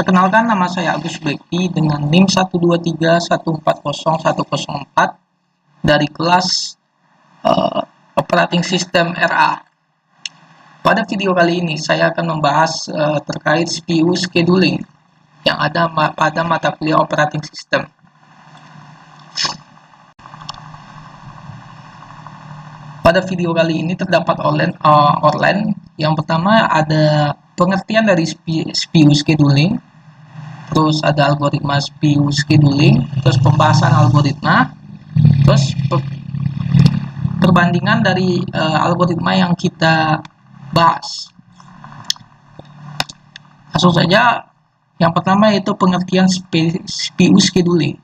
Perkenalkan, nama saya Agus Bekti dengan NIM 123140104 dari kelas Operating System RA. Pada video kali ini saya akan membahas terkait CPU scheduling yang ada pada mata kuliah Operating System. Pada video kali ini terdapat outline. Yang pertama ada pengertian dari CPU scheduling, terus ada algoritma CPU scheduling, terus pembahasan algoritma, terus perbandingan dari algoritma yang kita bahas. Langsung saja, yang pertama yaitu pengertian CPU scheduling.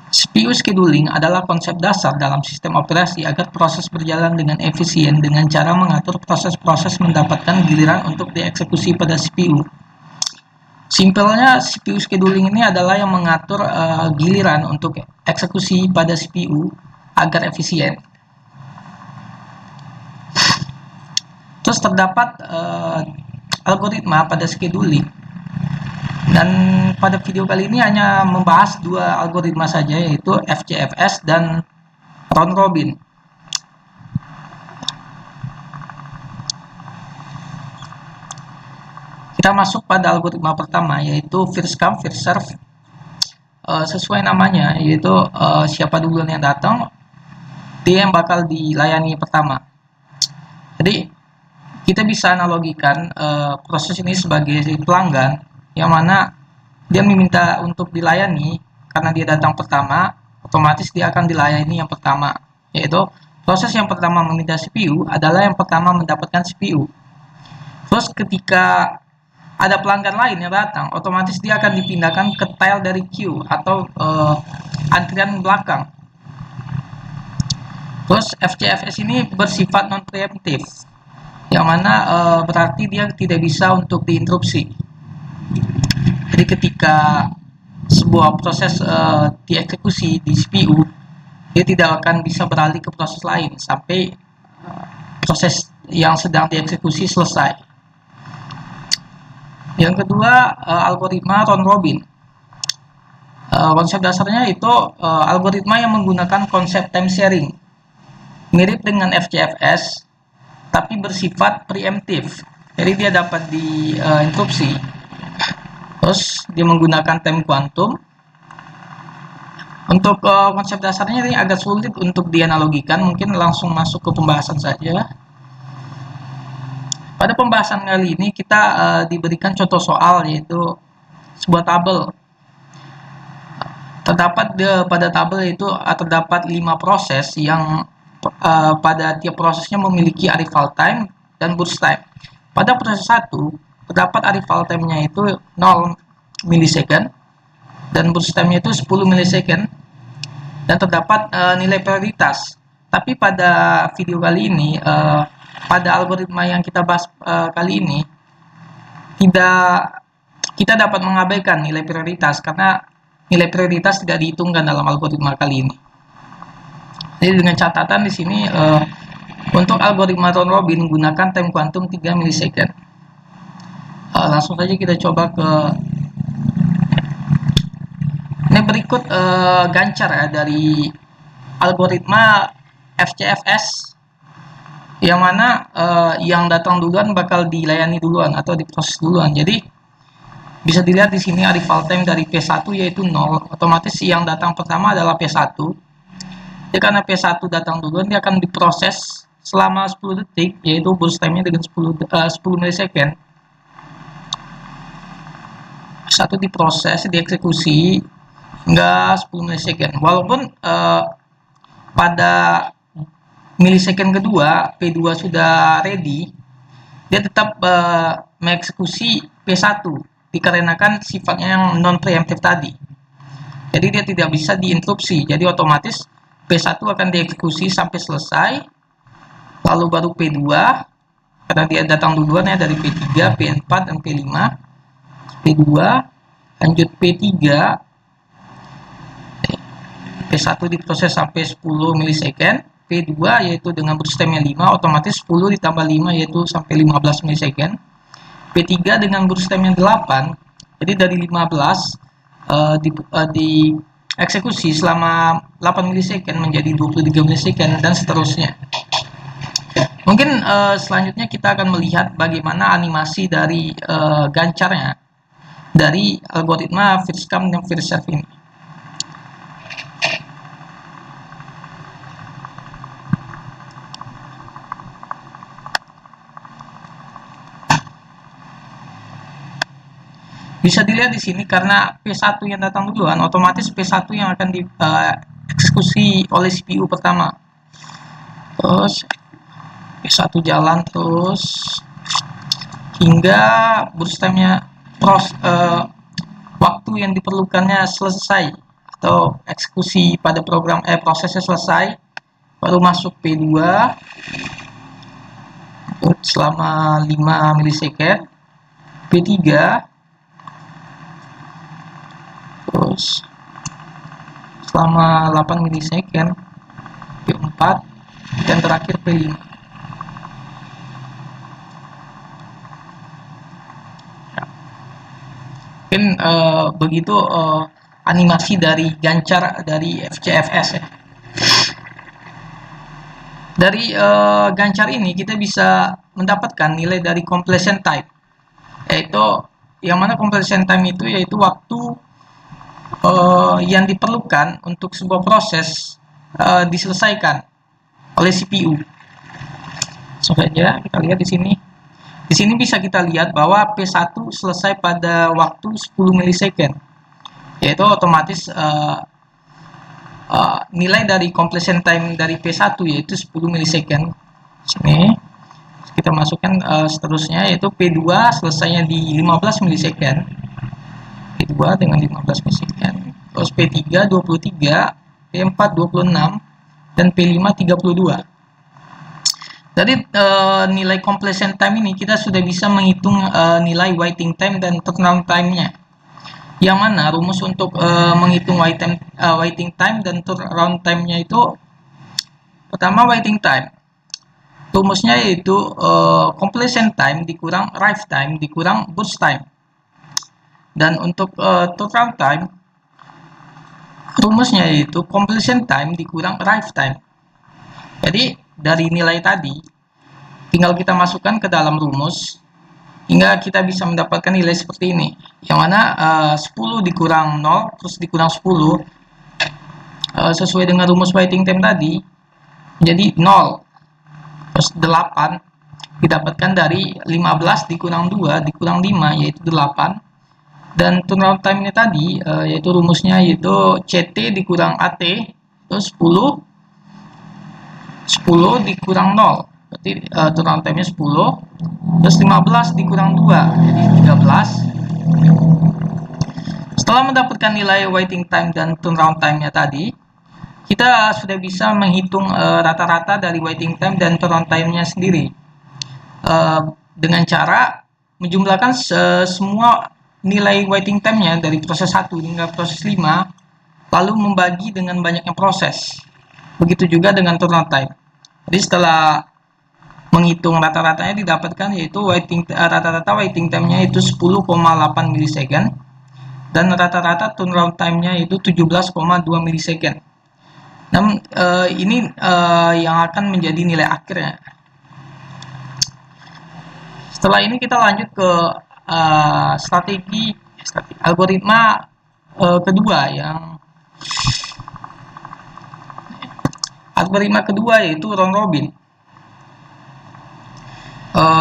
CPU scheduling adalah konsep dasar dalam sistem operasi agar proses berjalan dengan efisien dengan cara mengatur proses-proses mendapatkan giliran untuk dieksekusi pada CPU. Simpelnya, CPU scheduling ini adalah yang mengatur giliran untuk eksekusi pada CPU agar efisien. Terus terdapat algoritma pada scheduling. Dan pada video kali ini hanya membahas dua algoritma saja, yaitu FCFS dan round robin. Kita masuk pada algoritma pertama, yaitu first come first serve. Sesuai namanya, yaitu siapa duluan yang datang, dia yang bakal dilayani pertama. Jadi kita bisa analogikan proses ini sebagai pelanggan yang mana dia meminta untuk dilayani. Karena dia datang pertama, otomatis dia akan dilayani yang pertama, yaitu proses yang pertama meminta CPU adalah yang pertama mendapatkan CPU. Terus ketika ada pelanggan lain yang datang, otomatis dia akan dipindahkan ke tile dari queue atau antrian belakang. Terus FCFS ini bersifat non preemptive, yang mana berarti dia tidak bisa untuk diinterupsi. Jadi ketika sebuah proses dieksekusi di CPU, dia tidak akan bisa beralih ke proses lain sampai proses yang sedang dieksekusi selesai. Yang kedua, algoritma round robin. Konsep dasarnya itu algoritma yang menggunakan konsep time sharing, mirip dengan FCFS, tapi bersifat preemptive. Jadi dia dapat diinterupsi. Terus dia menggunakan time quantum. Untuk konsep dasarnya ini agak sulit untuk dianalogikan, mungkin langsung masuk ke pembahasan saja. Pada pembahasan kali ini kita diberikan contoh soal, yaitu sebuah tabel. Terdapat pada tabel itu terdapat 5 proses yang pada tiap prosesnya memiliki arrival time dan burst time. Pada proses 1 terdapat arrival time-nya itu 0 milisecond dan burst time-nya itu 10 milisecond, dan terdapat nilai prioritas. Tapi pada video kali ini, pada algoritma yang kita bahas kali ini, kita dapat mengabaikan nilai prioritas karena nilai prioritas tidak dihitungkan dalam algoritma kali ini. Jadi dengan catatan di sini, untuk algoritma round robin gunakan time quantum 3 milisecond. Langsung saja kita coba ke ini berikut gancar ya dari algoritma FCFS, yang mana yang datang duluan bakal dilayani duluan atau diproses duluan. Jadi bisa dilihat di sini arrival time dari P1 yaitu 0, otomatis yang datang pertama adalah P1. Jadi karena P1 datang duluan, dia akan diproses selama 10 detik, yaitu burst time-nya dengan 10 milisecond. Satu diproses, dieksekusi hingga 10 milisecond. Walaupun pada milisecond kedua P2 sudah ready, dia tetap mengeksekusi P1 dikarenakan sifatnya yang non preemptive tadi. Jadi dia tidak bisa diinterupsi. Jadi otomatis P1 akan dieksekusi sampai selesai, lalu baru P2 karena dia datang duluan ya dari P3, P4 dan P5. P2 lanjut P3, P1 diproses sampai 10 milisecond, P2 yaitu dengan burst time-nya 5, otomatis 10 ditambah 5 yaitu sampai 15 milisecond, P3 dengan burst time-nya 8, Jadi dari 15 di eksekusi selama 8 milisecond menjadi 23 milisecond dan seterusnya. Mungkin selanjutnya kita akan melihat bagaimana animasi dari gancarnya dari algoritma first come dan first serve ini. Bisa dilihat di sini karena P1 yang datang duluan, otomatis P1 yang akan dieksekusi oleh CPU pertama. Terus P1 jalan terus hingga burst time-nya waktu yang diperlukannya selesai atau eksekusi pada program prosesnya selesai, baru masuk P2 selama 5 milisecond, P3 terus selama 8 milisecond, P4 dan terakhir P5. Mungkin begitu animasi dari gancar dari FCFS ya. Dari gancar ini kita bisa mendapatkan nilai dari completion time, yaitu yang mana completion time itu yaitu waktu yang diperlukan untuk sebuah proses diselesaikan oleh CPU. Saja kita lihat di sini. Di sini bisa kita lihat bahwa P1 selesai pada waktu 10 milisecond, yaitu otomatis nilai dari completion time dari P1 yaitu 10 milisecond. Sini kita masukkan seterusnya yaitu P2 selesainya di 15 milisecond. P2 dengan 15 milisecond. Terus P3 23, P4 26 dan P5 32. Dari nilai completion time ini kita sudah bisa menghitung nilai waiting time dan turnaround time-nya. Yang mana rumus untuk menghitung waiting time dan turnaround time-nya itu, pertama waiting time. Rumusnya yaitu completion time dikurang arrive time dikurang burst time. Dan untuk turnaround time, rumusnya yaitu completion time dikurang arrive time. Jadi dari nilai tadi tinggal kita masukkan ke dalam rumus hingga kita bisa mendapatkan nilai seperti ini, yang mana 10 dikurang 0 terus dikurang 10 sesuai dengan rumus waiting time tadi jadi 0, terus 8 didapatkan dari 15 dikurang 2 dikurang 5 yaitu 8, dan turnaround time nya tadi yaitu rumusnya yaitu CT dikurang AT terus 10 dikurang 0, berarti turnaround time-nya 10, terus 15 dikurang 2, jadi 13. Setelah mendapatkan nilai waiting time dan turnaround time-nya tadi, kita sudah bisa menghitung rata-rata dari waiting time dan turnaround time-nya sendiri. Dengan cara menjumlahkan semua nilai waiting time-nya dari proses 1 hingga proses 5, lalu membagi dengan banyaknya proses. Begitu juga dengan turnaround time. Jadi setelah menghitung rata-ratanya didapatkan yaitu rata-rata waiting time-nya itu 10,8 milisecond dan rata-rata turnaround time-nya itu 17,2 milisecond. Namun ini yang akan menjadi nilai akhirnya. Setelah ini kita lanjut ke strategi algoritma kedua, yang algoritma kedua yaitu round robin.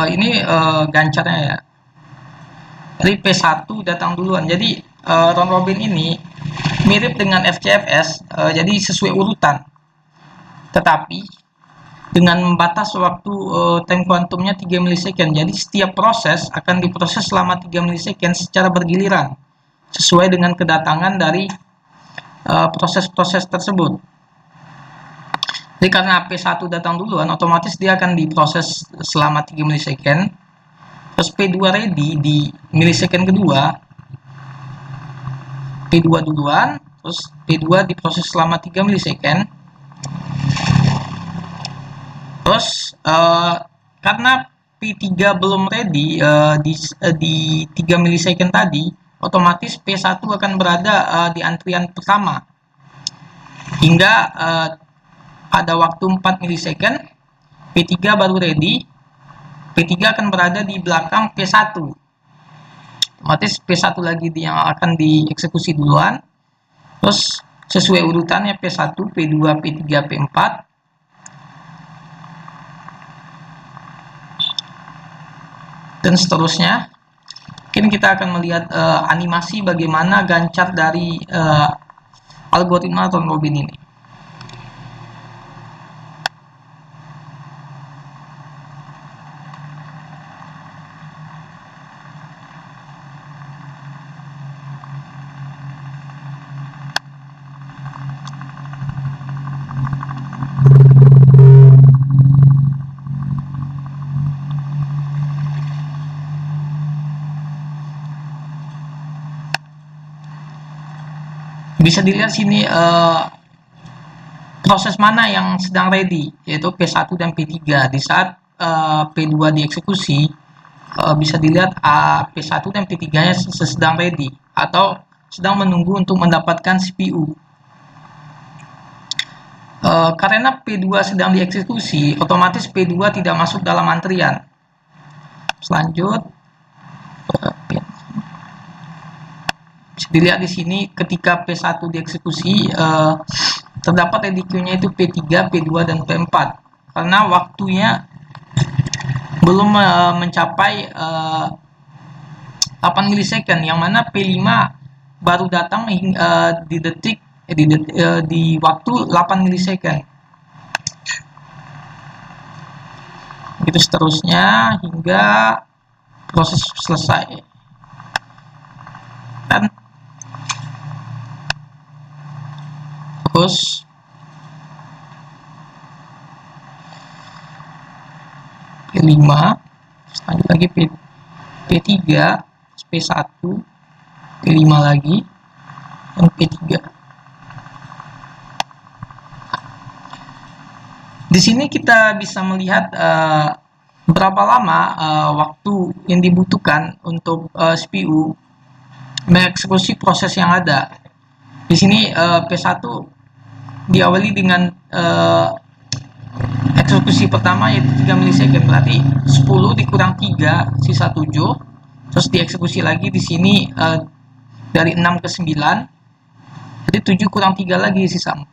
Ini gancarnya ya. Jadi P1 datang duluan. Jadi round robin ini mirip dengan FCFS, jadi sesuai urutan. Tetapi dengan batas waktu time kuantumnya 3 milisecond. Jadi setiap proses akan diproses selama 3 milisecond secara bergiliran sesuai dengan kedatangan dari proses-proses tersebut. Jadi karena P1 datang duluan, otomatis dia akan diproses selama 3 milisecond. Terus P2 ready di milisecond kedua, P2 duluan, terus P2 diproses selama 3 milisecond. Terus karena P3 belum ready di 3 milisecond tadi, otomatis P1 akan berada di antrian pertama hingga pada waktu 4 milisecond P3 baru ready. P3 akan berada di belakang P1, otomatis P1 lagi yang akan dieksekusi duluan, terus sesuai urutannya P1, P2, P3, P4. Dan seterusnya. Mungkin kita akan melihat animasi bagaimana gancar dari algoritma round robin ini. Bisa dilihat sini proses mana yang sedang ready, yaitu P1 dan P3. Di saat P2 dieksekusi, bisa dilihat P1 dan P3-nya sedang ready atau sedang menunggu untuk mendapatkan CPU. Karena P2 sedang dieksekusi, otomatis P2 tidak masuk dalam antrian. Selanjut, bisa dilihat di sini ketika P1 dieksekusi, terdapat ready queue-nya itu P3, P2, dan P4 karena waktunya belum mencapai 8 milisecond, yang mana P5 baru datang di waktu 8 milisecond. Begitu seterusnya hingga proses selesai. Dan terus P5, lanjut lagi P3, P1, P5 lagi, dan P3. Di sini kita bisa melihat berapa lama waktu yang dibutuhkan untuk CPU mengeksekusi proses yang ada. Di sini P1 diawali dengan eksekusi pertama yaitu 3 milisecond, berarti 10 dikurang 3 sisa 7, terus dieksekusi lagi di sini dari 6 ke 9, jadi 7 kurang 3 lagi sisa 4,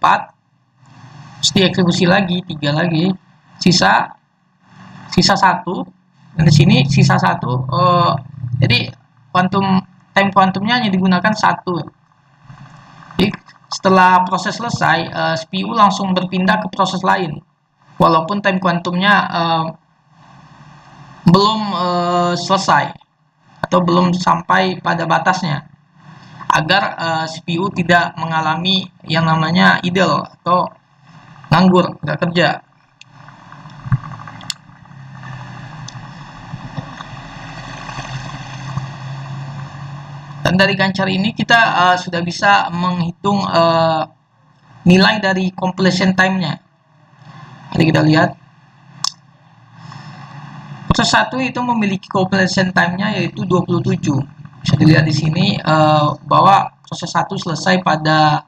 terus dieksekusi lagi 3 lagi sisa 1, dan di sini sisa 1. Jadi time kuantumnya hanya digunakan 1. Jadi setelah proses selesai, CPU langsung berpindah ke proses lain, walaupun time kuantumnya belum selesai atau belum sampai pada batasnya, agar CPU tidak mengalami yang namanya idle atau nganggur, nggak kerja. Dan dari gancar ini kita sudah bisa menghitung nilai dari completion time-nya. Jadi kita lihat proses 1 itu memiliki completion time-nya yaitu 27. Bisa dilihat di sini bahwa proses 1 selesai pada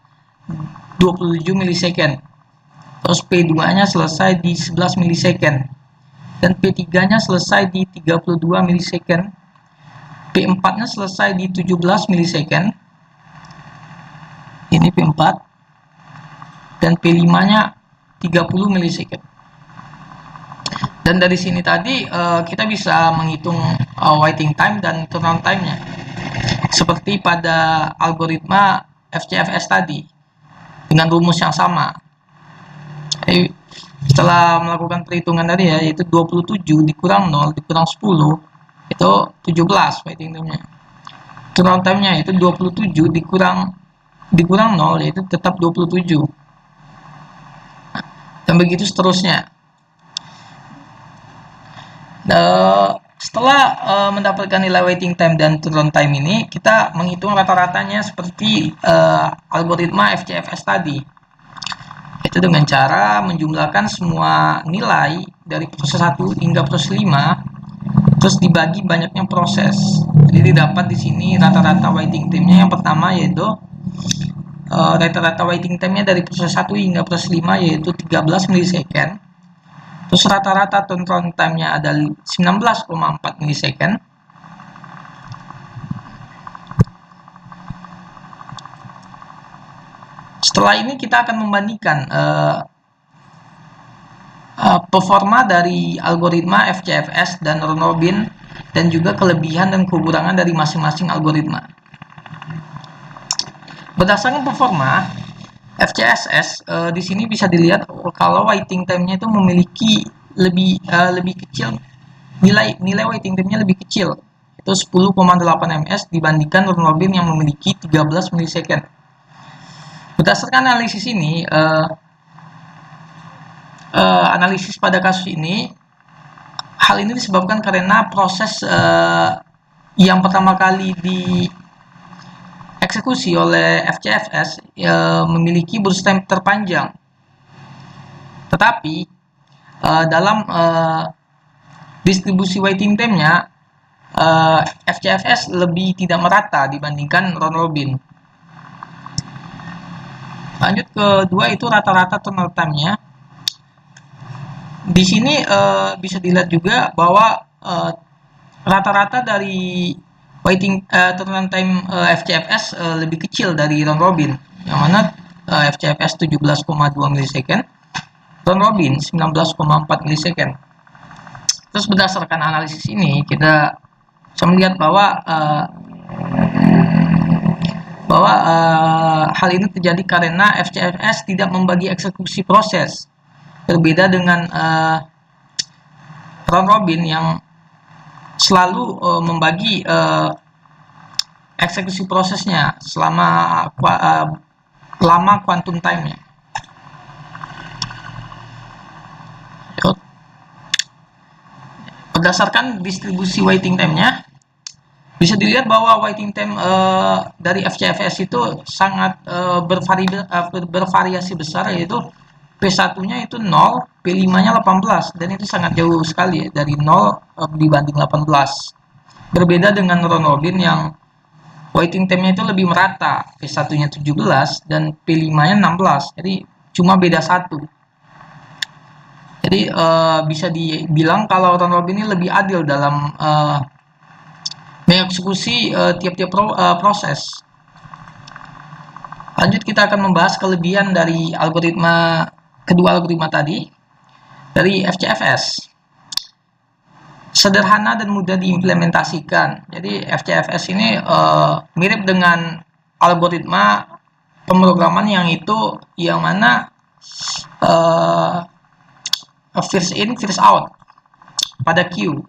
27 milisecond. Terus P2-nya selesai di 11 milisecond. Dan P3-nya selesai di 32 milisecond. P4-nya selesai di 17 milisecond. Ini P4. Dan P5-nya 30 milisecond. Dan dari sini tadi kita bisa menghitung waiting time dan turnaround time-nya. Seperti pada algoritma FCFS tadi dengan rumus yang sama. Jadi, setelah melakukan perhitungan tadi ya, yaitu 27 dikurang 0 dikurang 10 itu 17 waiting time-nya. Turnaround time-nya itu 27 dikurang 0 yaitu tetap 27. Dan begitu seterusnya. Setelah mendapatkan nilai waiting time dan turnaround time ini, kita menghitung rata-ratanya seperti algoritma FCFS tadi. Itu dengan cara menjumlahkan semua nilai dari proses 1 hingga proses 5 terus dibagi banyaknya proses. Jadi didapat di sini rata-rata waiting time-nya. Yang pertama yaitu rata-rata waiting time-nya dari proses 1 hingga proses 5 yaitu 13 milisecond. Terus rata-rata turnaround time-nya ada 19,4 milisecond. Setelah ini kita akan membandingkan performa dari algoritma FCFS dan round robin dan juga kelebihan dan kekurangan dari masing-masing algoritma. Berdasarkan performa FCFS, di sini bisa dilihat kalau waiting time-nya itu memiliki lebih kecil, nilai waiting time-nya lebih kecil, itu 10,8 ms dibandingkan round robin yang memiliki 13 milisecond. Berdasarkan analisis ini, analisis pada kasus ini, hal ini disebabkan karena proses yang pertama kali dieksekusi oleh FCFS memiliki burst time terpanjang. Tetapi dalam distribusi waiting time-nya, FCFS lebih tidak merata dibandingkan round robin. Lanjut kedua itu rata-rata turnaround time-nya. Di sini bisa dilihat juga bahwa rata-rata dari waiting turnaround time FCFS lebih kecil dari round robin, yang mana FCFS 17,2 milisecond, round robin 19,4 milisecond. Terus berdasarkan analisis ini kita bisa melihat bahwa hal ini terjadi karena FCFS tidak membagi eksekusi proses, berbeda dengan round robin yang selalu membagi eksekusi prosesnya selama lama quantum time-nya. Berdasarkan distribusi waiting time-nya, bisa dilihat bahwa waiting time dari FCFS itu sangat bervariasi besar, yaitu P1-nya itu 0, P5-nya 18, dan itu sangat jauh sekali ya, dari 0 dibanding 18. Berbeda dengan round robin yang waiting time-nya itu lebih merata, P1-nya 17 dan P5-nya 16, jadi cuma beda 1. Jadi bisa dibilang kalau round robin ini lebih adil dalam mengeksekusi tiap-tiap proses. Lanjut kita akan membahas kelebihan dari kedua algoritma tadi dari FCFS. Sederhana dan mudah diimplementasikan. Jadi FCFS ini mirip dengan algoritma pemrograman yang mana first in first out pada queue.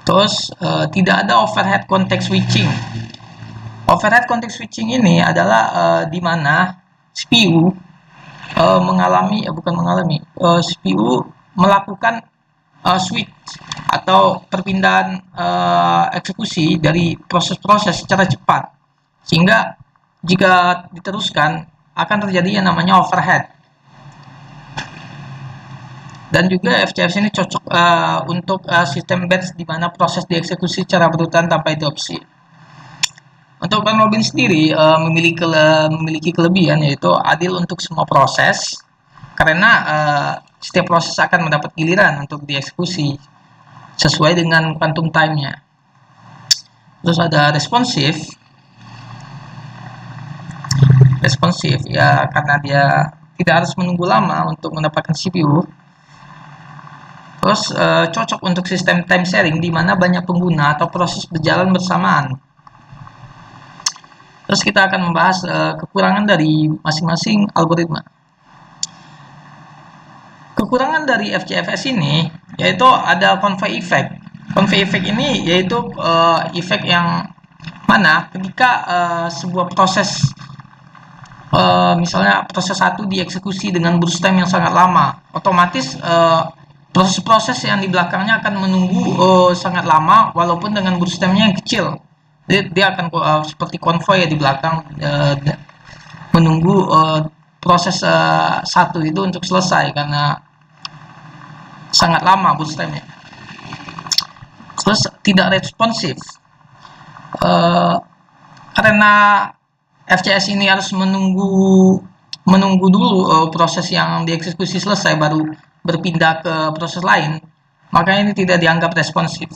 Terus tidak ada overhead context switching. Overhead context switching ini adalah di mana CPU CPU melakukan switch atau perpindahan eksekusi dari proses-proses secara cepat, sehingga jika diteruskan akan terjadi yang namanya overhead. Dan juga FCFS ini cocok untuk sistem batch di mana proses dieksekusi secara berurutan tanpa interupsi. Untuk round robin sendiri memiliki kelebihan, yaitu adil untuk semua proses karena setiap proses akan mendapat giliran untuk dieksekusi sesuai dengan quantum time-nya. Terus ada responsif ya, karena dia tidak harus menunggu lama untuk mendapatkan CPU. Terus cocok untuk sistem time sharing di mana banyak pengguna atau proses berjalan bersamaan. Terus kita akan membahas kekurangan dari masing-masing algoritma. Kekurangan dari FCFS ini yaitu ada convey effect. Convey effect ini yaitu efek yang mana ketika sebuah proses misalnya proses 1 dieksekusi dengan burst time yang sangat lama, otomatis proses-proses yang di belakangnya akan menunggu sangat lama walaupun dengan burst time-nya yang kecil. Dia akan seperti konvoy ya di belakang menunggu proses 1 itu untuk selesai karena sangat lama burst time-nya. terus tidak responsif. Karena FCS ini harus menunggu dulu proses yang dieksekusi selesai baru berpindah ke proses lain, maka ini tidak dianggap responsif.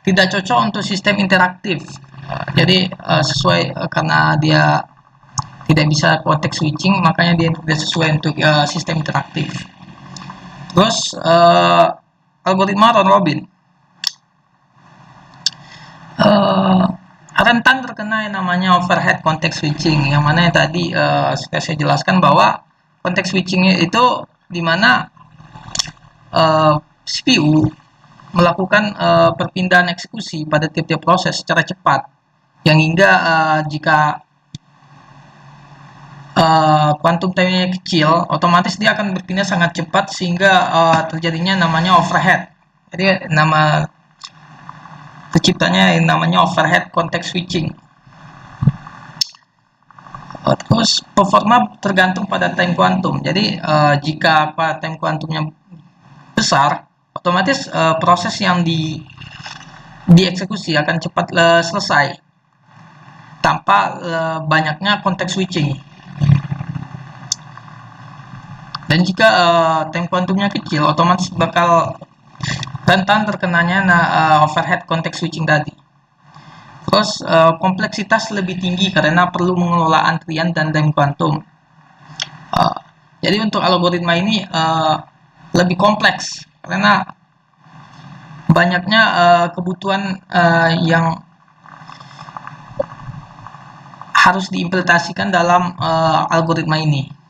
Tidak cocok untuk sistem interaktif. Jadi sesuai karena dia tidak bisa context switching, makanya dia tidak sesuai untuk sistem interaktif. Terus algoritma round robin rentan terkena yang namanya overhead context switching, yang mana yang tadi sudah saya jelaskan bahwa context switchingnya itu dimana CPU melakukan perpindahan eksekusi pada tiap-tiap proses secara cepat, yang hingga jika quantum time-nya kecil, otomatis dia akan berpindah sangat cepat sehingga terjadinya namanya overhead. Jadi nama terciptanya yang namanya overhead context switching. Terus performa tergantung pada time quantum. Jadi jika time quantumnya besar, otomatis proses yang dieksekusi akan cepat selesai tanpa banyaknya context switching. Dan jika time quantumnya kecil, otomatis bakal rentan terkenanya overhead context switching tadi. Terus kompleksitas lebih tinggi karena perlu mengelola antrian dan time quantum. Jadi untuk algoritma ini lebih kompleks karena banyaknya kebutuhan yang harus diimplementasikan dalam algoritma ini.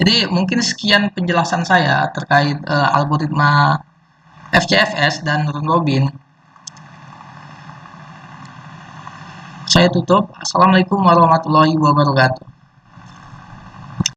Jadi mungkin sekian penjelasan saya terkait algoritma FCFS dan round robin. Saya tutup. Assalamualaikum warahmatullahi wabarakatuh.